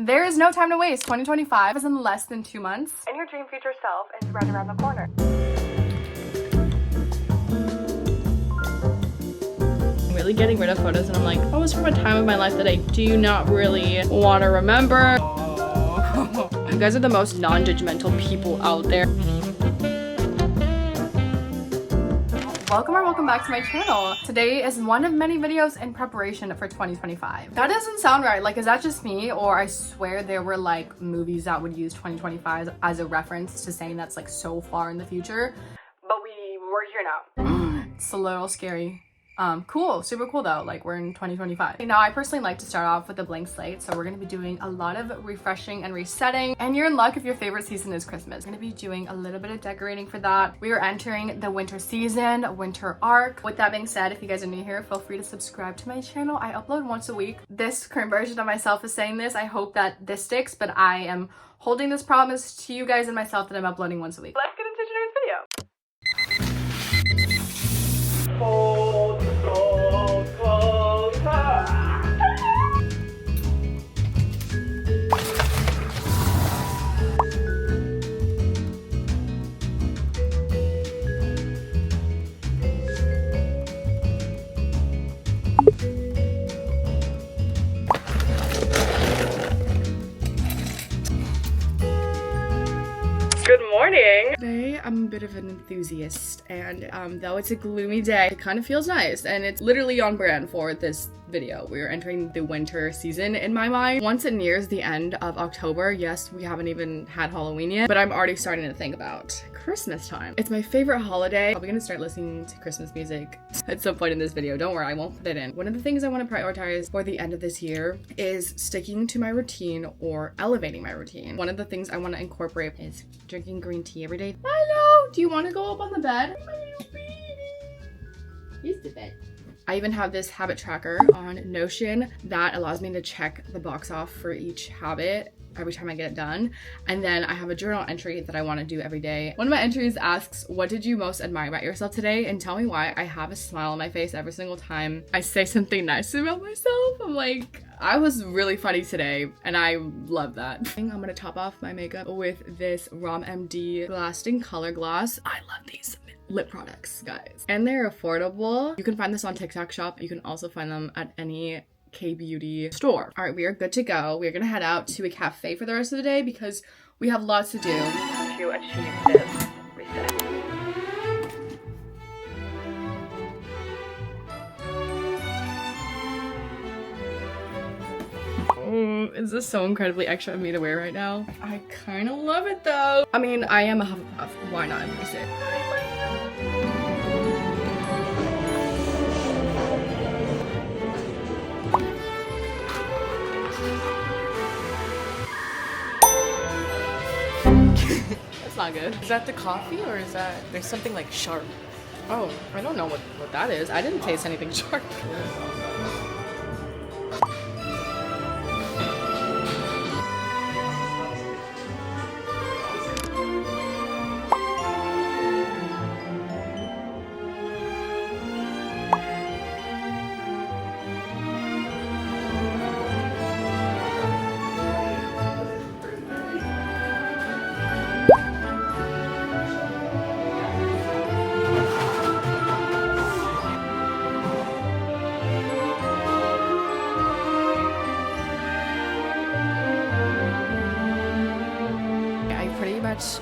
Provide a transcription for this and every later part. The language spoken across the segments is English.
There is no time to waste. 2025 is in less than 2 months, and your dream future self is right around the corner. I'm really getting rid of photos, and I'm like, what was from a time of my life that I do not really want to remember? You guys are the most non-judgmental people out there. Welcome back to my channel. Today is one of many videos in preparation for 2025. That doesn't sound right. Like, is that just me? Or I swear there were like movies that would use 2025 as a reference to saying that's like so far in the future. But we're here now. It's a little scary. Cool, super cool though, like we're in 2025. Now I personally like to start off with a blank slate, so we're gonna be doing a lot of refreshing and resetting, and you're in luck if your favorite season is Christmas. We're gonna be doing a little bit of decorating for that. We are entering the winter season, winter arc. With that being said, if you guys are new here, feel free to subscribe to my channel. I upload once a week. This current version of myself is saying this. I hope that this sticks, but I am holding this promise to you guys and myself that I'm uploading once a week. Let's get into today's video. Good morning. Today I'm a bit of an enthusiast, and though it's a gloomy day, it kind of feels nice, and it's literally on brand for this video. We're entering the winter season in my mind. Once it nears the end of October, yes, we haven't even had Halloween yet, but I'm already starting to think about Christmas time. It's my favorite holiday. I'm gonna start listening to Christmas music at some point in this video. Don't worry, I won't put it in. One of the things I want to prioritize for the end of this year is sticking to my routine or elevating my routine. One of the things I want to incorporate is drinking green tea every day. Hello, do you want to go up on the bed? Here's the bed. I even have this habit tracker on Notion that allows me to check the box off for each habit every time I get it done. And then I have a journal entry that I want to do every day. One of my entries asks, what did you most admire about yourself today? And tell me why. I have a smile on my face every single time I say something nice about myself. I'm like, I was really funny today, and I love that. I'm gonna top off my makeup with this Rom MD Lasting Color Gloss. I love these lip products, guys, and they're affordable. You can find this on TikTok Shop. You can also find them at any K-beauty store. All right, we are good to go. We're gonna head out to a cafe for the rest of the day because we have lots to do to achieve this reset. Is this so incredibly extra of me to wear right now? I kind of love it though. I mean, I am a Hufflepuff. Why not embrace it? That's not good. Is that the coffee, or is that there's something like sharp? Oh, I don't know what that is. I didn't taste anything sharp.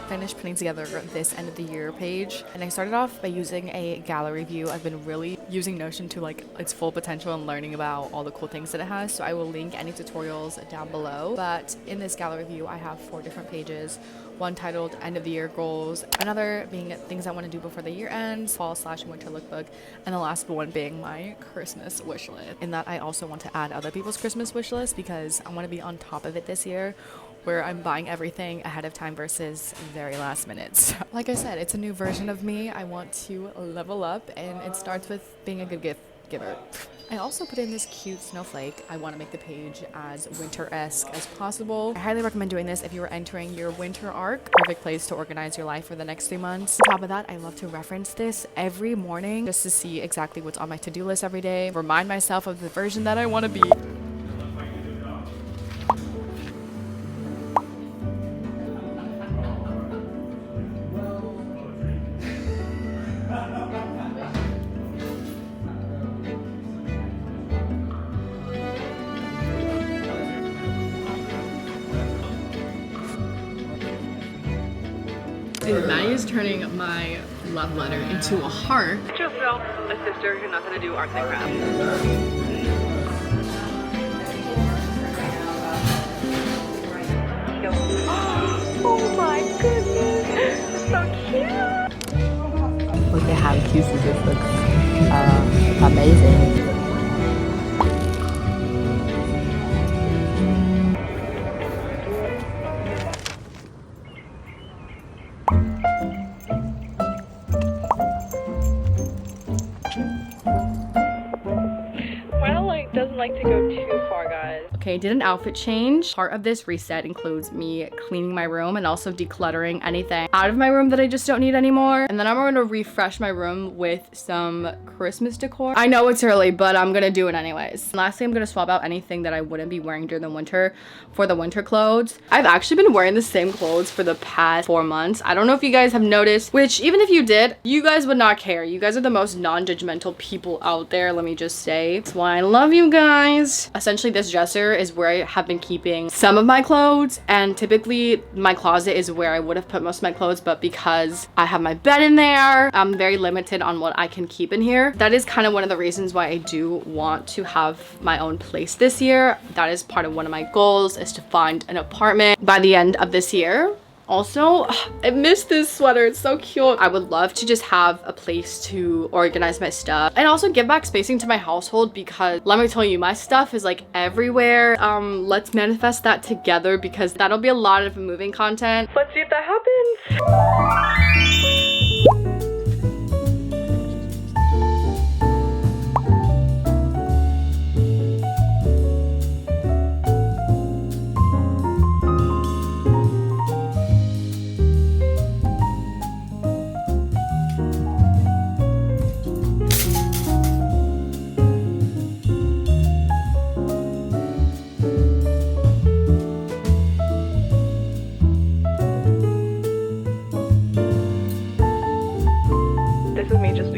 Finished putting together this end of the year page, and I started off by using a gallery view. I've been really using Notion to like its full potential and learning about all the cool things that it has, so I will link any tutorials down below. But in this gallery view I have 4 different pages, one titled end of the year goals, another being things I want to do before the year ends, fall/winter lookbook, and the last one being my Christmas wish list. In that I also want to add other people's Christmas wish list because I want to be on top of it this year, where I'm buying everything ahead of time versus very last minute. So, like I said, it's a new version of me. I want to level up, and it starts with being a good gift giver. I also put in this cute snowflake. I want to make the page as winter-esque as possible. I highly recommend doing this if you are entering your winter arc. Perfect place to organize your life for the next 3 months. On top of that, I love to reference this every morning just to see exactly what's on my to-do list every day. Remind myself of the version that I want to be. And Maddie is turning my love letter into a heart. Just felt a sister who knows how to do arts and crafts. Oh my goodness, so cute. Look at how juicy this looks. Amazing. Doesn't like to go too far, guys. Okay, did an outfit change. Part of this reset includes me cleaning my room and also decluttering anything out of my room that I just don't need anymore. And then I'm gonna refresh my room with some Christmas decor. I know it's early, but I'm gonna do it anyways. And lastly, I'm gonna swap out anything that I wouldn't be wearing during the winter for the winter clothes. I've actually been wearing the same clothes for the past 4 months. I don't know if you guys have noticed, which even if you did, you guys would not care. You guys are the most non-judgmental people out there, let me just say. That's why I love you guys. Essentially, this dresser is where I have been keeping some of my clothes, and typically my closet is where I would have put most of my clothes, but because I have my bed in there, I'm very limited on what I can keep in here. That is kind of one of the reasons why I do want to have my own place this year. That is part of one of my goals, is to find an apartment by the end of this year. Also, I miss this sweater. It's so cute. I would love to just have a place to organize my stuff and also give back spacing to my household, because let me tell you, my stuff is like everywhere. Let's manifest that together, because that'll be a lot of moving content. Let's see if that happens.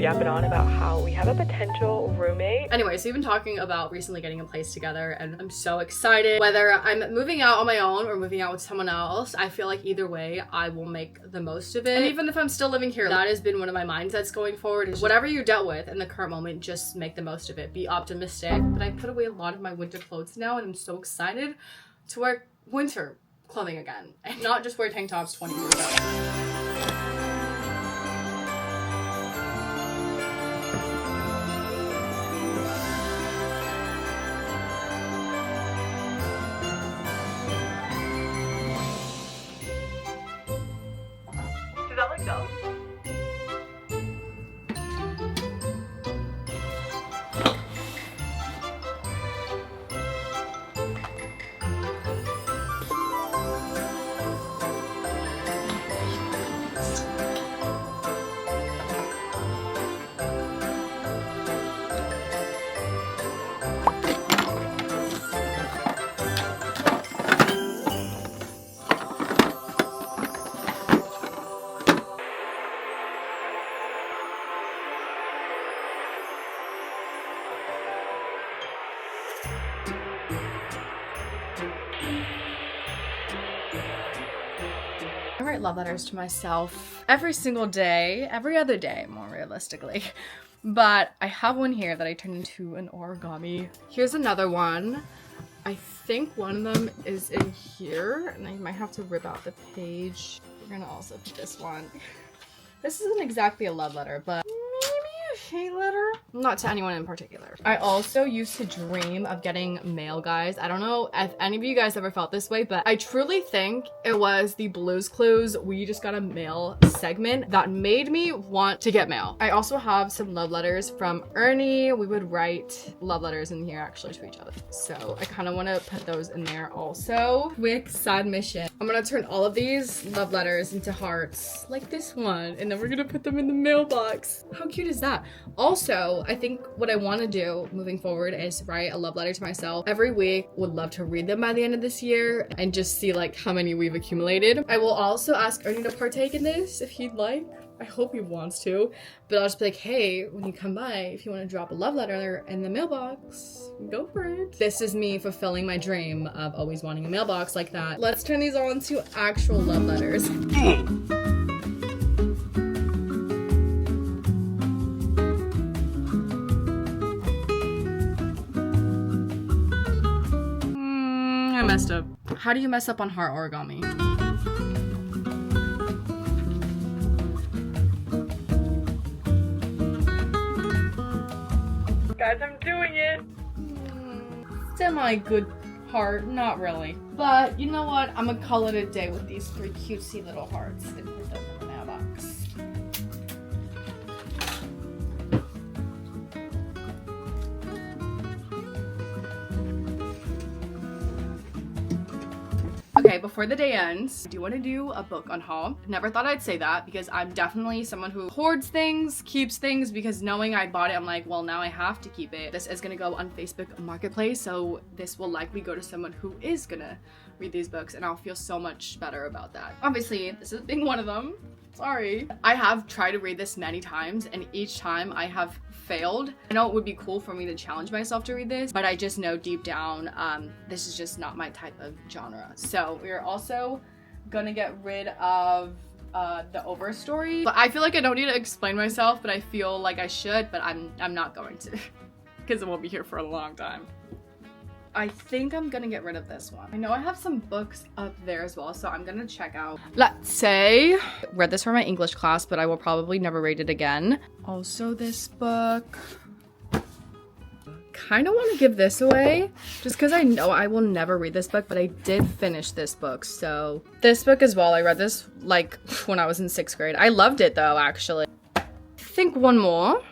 Yapping on about how we have a potential roommate. Anyway, so we've been talking about recently getting a place together, and I'm so excited. Whether I'm moving out on my own or moving out with someone else, I feel like either way, I will make the most of it. And even if I'm still living here, that has been one of my mindsets going forward, is whatever you dealt with in the current moment, just make the most of it. Be optimistic. But I put away a lot of my winter clothes now, and I'm so excited to wear winter clothing again, and not just wear tank tops 20 years ago. I write love letters to myself every single day, every other day, more realistically. But I have one here that I turned into an origami. Here's another one. I think one of them is in here, and I might have to rip out the page. We're gonna also do this one. This isn't exactly a love letter, but maybe a hate letter? Not to anyone in particular. I also used to dream of getting mail, guys. I don't know if any of you guys ever felt this way, but I truly think it was the Blue's Clues We Just Got a Mail segment that made me want to get mail. I also have some love letters from Ernie. We would write love letters in here actually to each other. So I kind of want to put those in there also. Quick side mission. I'm gonna turn all of these love letters into hearts like this one, and then we're gonna put them in the mailbox. How cute is that? Also, I think what I want to do moving forward is write a love letter to myself every week. Would love to read them by the end of this year and just see like how many we've accumulated. I will also ask Ernie to partake in this if he'd like. I hope he wants to, but I'll just be like, hey, when you come by, if you want to drop a love letter in the mailbox, go for it. This is me fulfilling my dream of always wanting a mailbox like that. Let's turn these all into actual love letters. How do you mess up on heart origami? Guys, I'm doing it. Semi good heart, not really. But you know what? I'm gonna call it a day with these 3 cutesy little hearts and put them in the mailbox. Okay, before the day ends, I do want to do a book unhaul. Never thought I'd say that because I'm definitely someone who hoards things, keeps things, because knowing I bought it, I'm like, well, now I have to keep it. This is gonna go on Facebook Marketplace, so this will likely go to someone who is gonna read these books, and I'll feel so much better about that. Obviously, this is being one of them. Sorry. I have tried to read this many times, and each time I have failed. I know it would be cool for me to challenge myself to read this, but I just know deep down this is just not my type of genre. So we're also gonna get rid of the Overstory. But I feel like I don't need to explain myself, but I feel like I should, but I'm not going to because it won't be here for a long time. I think I'm gonna get rid of this one. I know I have some books up there as well, so I'm gonna check out. Let's say, read this for my English class, but I will probably never read it again. Also this book. Kind of want to give this away, just because I know I will never read this book, but I did finish this book, so. This book as well, I read this like when I was in 6th grade. I loved it though, actually. I think one more.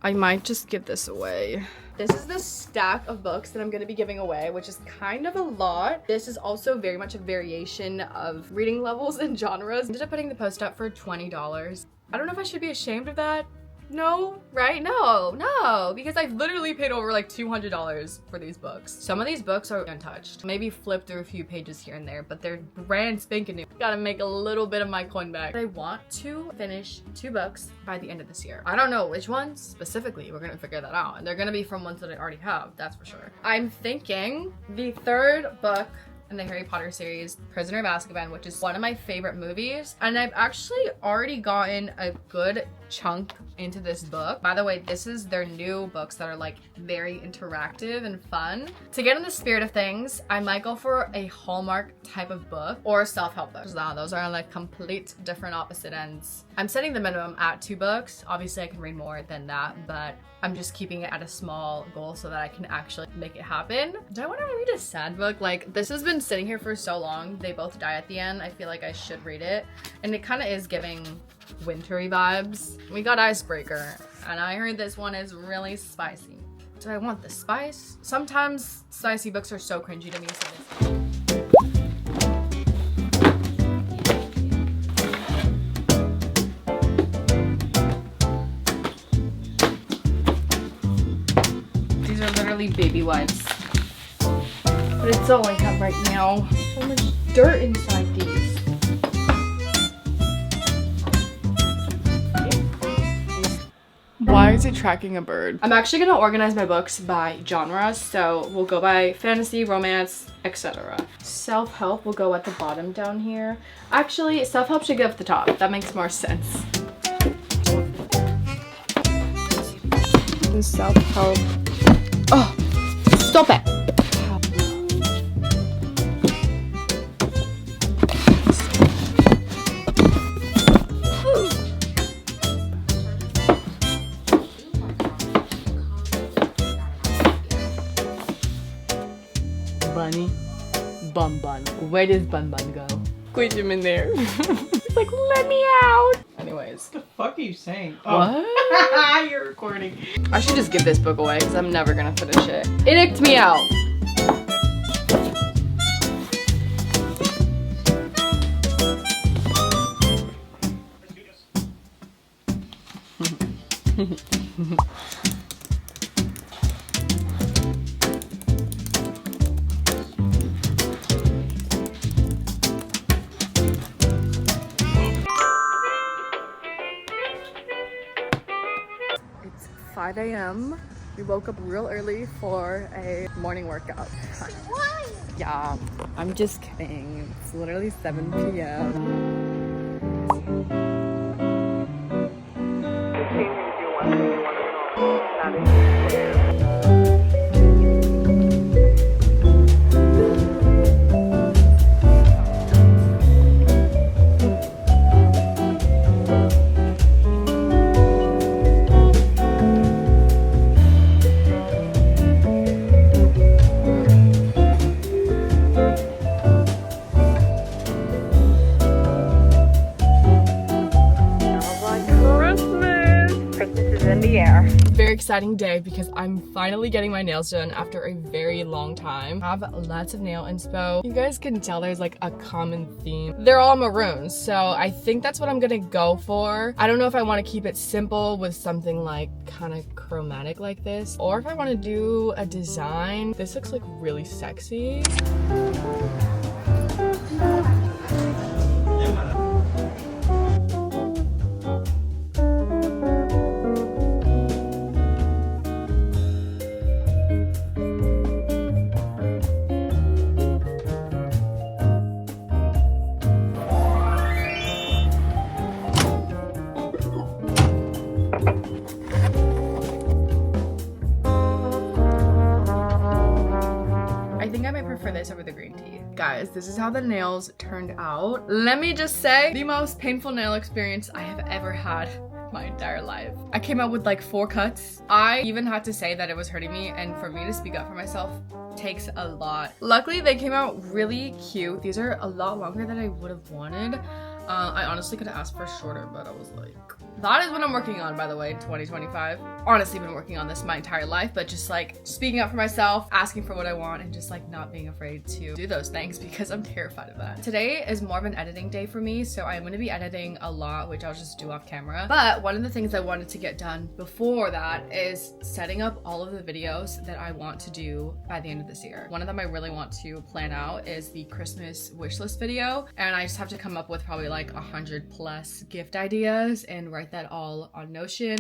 I might just give this away. This is the stack of books that I'm going to be giving away, which is kind of a lot. This is also very much a variation of reading levels and genres. I ended up putting the post up for $20. I don't know if I should be ashamed of that. No, right? No, because I've literally paid over like $200 for these books. Some of these books are untouched. Maybe flip through a few pages here and there, but they're brand spanking new. Gotta make a little bit of my coin back. I want to finish 2 books by the end of this year. I don't know which ones specifically. We're gonna figure that out. And they're gonna be from ones that I already have, that's for sure. I'm thinking the 3rd book in the Harry Potter series, Prisoner of Azkaban, which is one of my favorite movies. And I've actually already gotten a good chunk into this book. By the way, this is their new books that are like very interactive and fun. To get in the spirit of things, I might go for a Hallmark type of book or a self-help book. Those are on like complete different opposite ends. I'm setting the minimum at 2 books. Obviously I can read more than that, but I'm just keeping it at a small goal so that I can actually make it happen. Do I want to read a sad book? Like, this has been sitting here for so long. They both die at the end. I feel like I should read it. And it kind of is giving wintry vibes. We got Icebreaker, and I heard this one is really spicy. Do I want the spice? Sometimes spicy books are so cringy to me, so this. These are literally baby wipes. But it's all I have right now. So much dirt inside these. Why is it tracking a bird? I'm actually gonna organize my books by genre, so we'll go by fantasy, romance, etc. Self-help will go at the bottom down here. Actually, self-help should go at the top. That makes more sense. Self-help. Oh, stop it. Bunny, Bun Bun. Where does Bun Bun go? Squeeze him in there. It's like, let me out. Anyways. What the fuck are you saying? What? Oh. You're recording. I should just give this book away because I'm never gonna finish it. It icked me out. It's 5 a.m. We woke up real early for a morning workout. Yeah, I'm just kidding. It's literally 7 p.m. exciting day because I'm finally getting my nails done after a very long time. I have lots of nail inspo. You guys can tell there's like a common theme. They're all maroons, so I think that's what I'm gonna go for. I don't know if I want to keep it simple with something like kind of chromatic like this, or if I want to do a design. This looks like really sexy. For this over the green tea. Guys, this is how the nails turned out. Let me just say, the most painful nail experience I have ever had my entire life. I came out with like 4 cuts. I even had to say that it was hurting me, and for me to speak up for myself takes a lot. Luckily, they came out really cute. These are a lot longer than I would have wanted. I honestly could have asked for shorter, but I was like, that is what I'm working on, by the way, 2025. Honestly, been working on this my entire life, but just like speaking up for myself, asking for what I want, and just like not being afraid to do those things because I'm terrified of that. Today is more of an editing day for me, so I'm gonna be editing a lot, which I'll just do off camera. But one of the things I wanted to get done before that is setting up all of the videos that I want to do by the end of this year. One of them I really want to plan out is the Christmas wish list video, and I just have to come up with probably like 100+ gift ideas and write that all on Notion.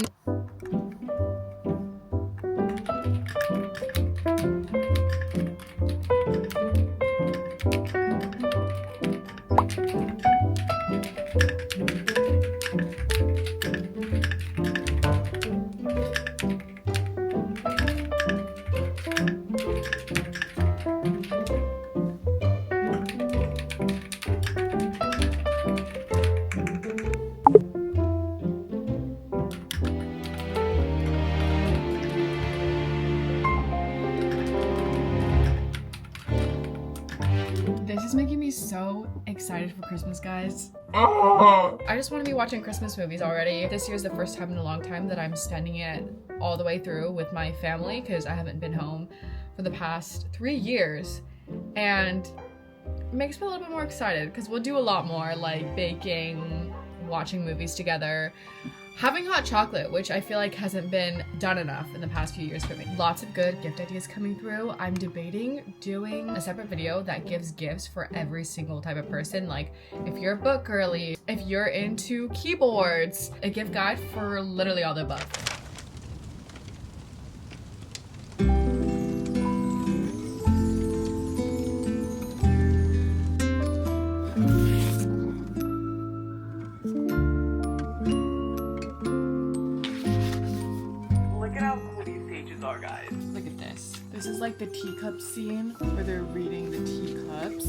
This is making me so excited for Christmas, guys. I just want to be watching Christmas movies already. This year's the first time in a long time that I'm spending it all the way through with my family because I haven't been home for the past 3 years. And it makes me a little bit more excited because we'll do a lot more like baking, watching movies together, having hot chocolate, which I feel like hasn't been done enough in the past few years for me. Lots of good gift ideas coming through. I'm debating doing a separate video that gives gifts for every single type of person. Like if you're a book girly, if you're into keyboards, a gift guide for literally all the above. Guys. Look at this. This is like the teacup scene where they're reading the teacups.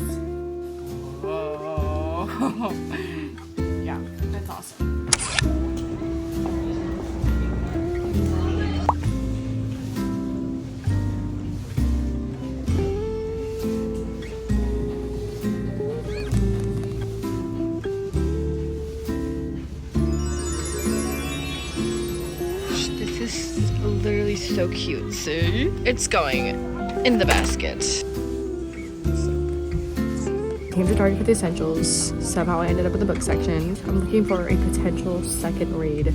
Whoa. Yeah, that's awesome. Literally so cute. See? It's going in the basket. Came to Target for the essentials. Somehow I ended up in the book section. I'm looking for a potential second read.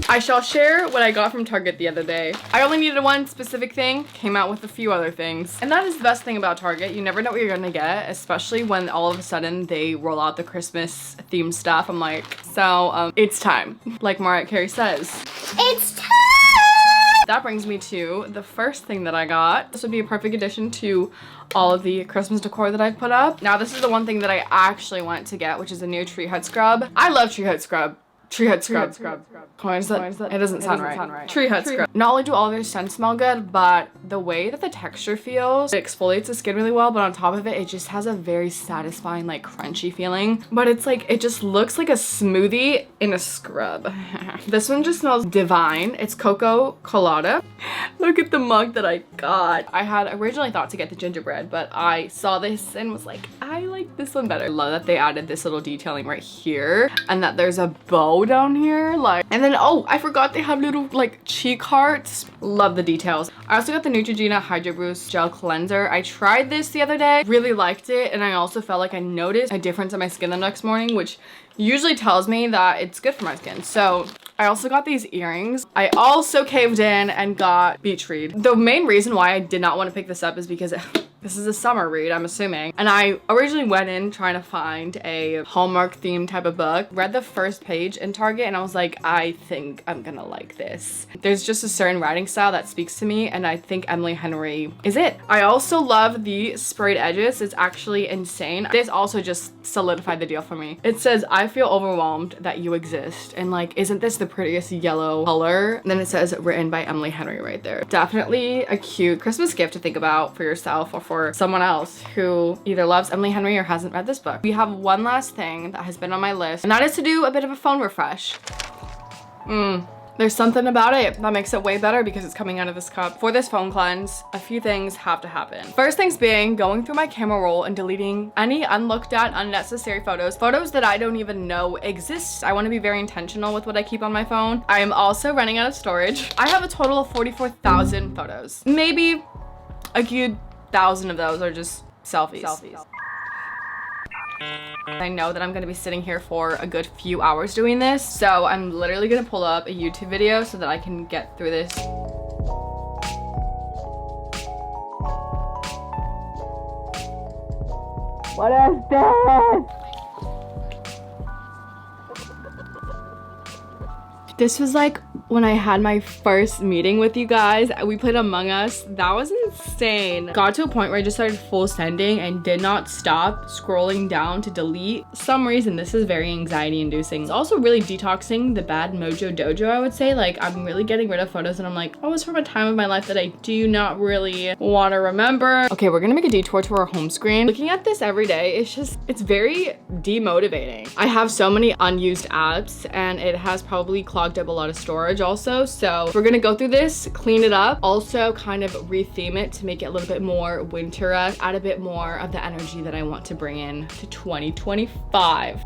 I shall share what I got from Target the other day. I only needed one specific thing, came out with a few other things. And that is the best thing about Target. You never know what you're gonna get, especially when all of a sudden they roll out the Christmas themed stuff. I'm like, so it's time. Like Mariah Carey says, it's time! That brings me to the first thing that I got. This would be a perfect addition to all of the Christmas decor that I've put up. Now this is the one thing that I actually went to get, which is a new tree hut scrub. I love tree hut scrub. Tree hut scrub. It doesn't sound right. Tree hut scrub. Not only do all of their scents smell good, but the way that the texture feels, it exfoliates the skin really well, but on top of it, it just has a very satisfying, like crunchy feeling. But it's like, it just looks like a smoothie in a scrub. This one just smells divine. It's cocoa colada. Look at the mug that I got. I had originally thought to get the gingerbread, but I saw this and was like, I like this one better. I love that they added this little detailing right here and that there's a bow bow down here, like, and then oh, I forgot they have little like cheek hearts. Love the details. I also got the Neutrogena Hydro Boost Gel Cleanser. I tried this the other day, really liked it, and I also felt like I noticed a difference in my skin the next morning, which usually tells me that it's good for my skin. So I also got these earrings. I also caved in and got Beach Read. The main reason why I did not want to pick this up is because this is a summer read, I'm assuming. And I originally went in trying to find a Hallmark themed type of book. Read the first page in Target and I was like, I think I'm gonna like this. There's just a certain writing style that speaks to me, and I think Emily Henry is it. I also love the sprayed edges. It's actually insane. This also just solidified the deal for me. It says, I feel overwhelmed that you exist. And like, isn't this the prettiest yellow color? And then it says written by Emily Henry right there. Definitely a cute Christmas gift to think about for yourself or for someone else who either loves Emily Henry or hasn't read this book. We have one last thing that has been on my list, and that is to do a bit of a phone refresh. There's something about it that makes it way better because it's coming out of this cup. For this phone cleanse, a few things have to happen. First things being, going through my camera roll and deleting any unlooked at, unnecessary photos that I don't even know exist. I want to be very intentional with what I keep on my phone. I am also running out of storage. I have a total of 44,000 photos. Maybe a few thousand of those are just selfies. I know that I'm gonna be sitting here for a good few hours doing this, so I'm literally gonna pull up a YouTube video so that I can get through this. What is this? This was like when I had my first meeting with you guys. We played Among Us. That was insane. Got to a point where I just started full sending and did not stop scrolling down to delete. For some reason, this is very anxiety inducing. It's also really detoxing the bad mojo dojo, I would say. Like, I'm really getting rid of photos and I'm like, oh, it's from a time of my life that I do not really want to remember. Okay, we're gonna make a detour to our home screen. Looking at this every day, it's very demotivating. I have so many unused apps and it has probably clogged up a lot of storage also. So we're gonna go through this, clean it up, also kind of retheme it to make it a little bit more winter-esque, add a bit more of the energy that I want to bring in to 2025.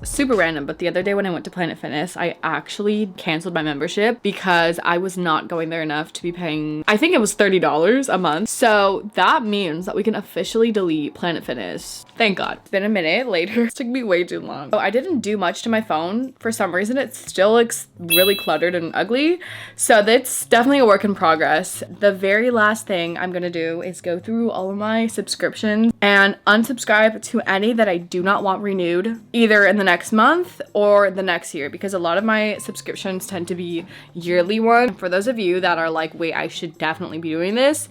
Super random, but the other day when I went to Planet Fitness, I actually canceled my membership because I was not going there enough to be paying, I think it was $30 a month. So that means that we can officially delete Planet Fitness. Thank God. It's been a minute later. It took me way too long. So I didn't do much to my phone. For some reason, it still looks really cluttered and ugly. So that's definitely a work in progress. The very last thing I'm gonna do is go through all of my subscriptions and unsubscribe to any that I do not want renewed, either in the next month or the next year, because a lot of my subscriptions tend to be yearly ones. For those of you that are like, wait, I should definitely be doing this,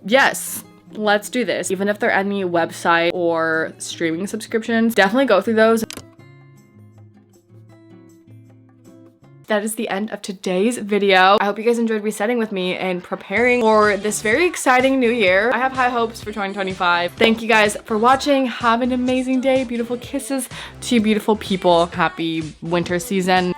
yes, let's do this. Even if they're any website or streaming subscriptions, definitely go through those. That is the end of today's video. I hope you guys enjoyed resetting with me and preparing for this very exciting new year. I have high hopes for 2025. Thank you guys for watching. Have an amazing day. Beautiful kisses to you beautiful people. Happy winter season.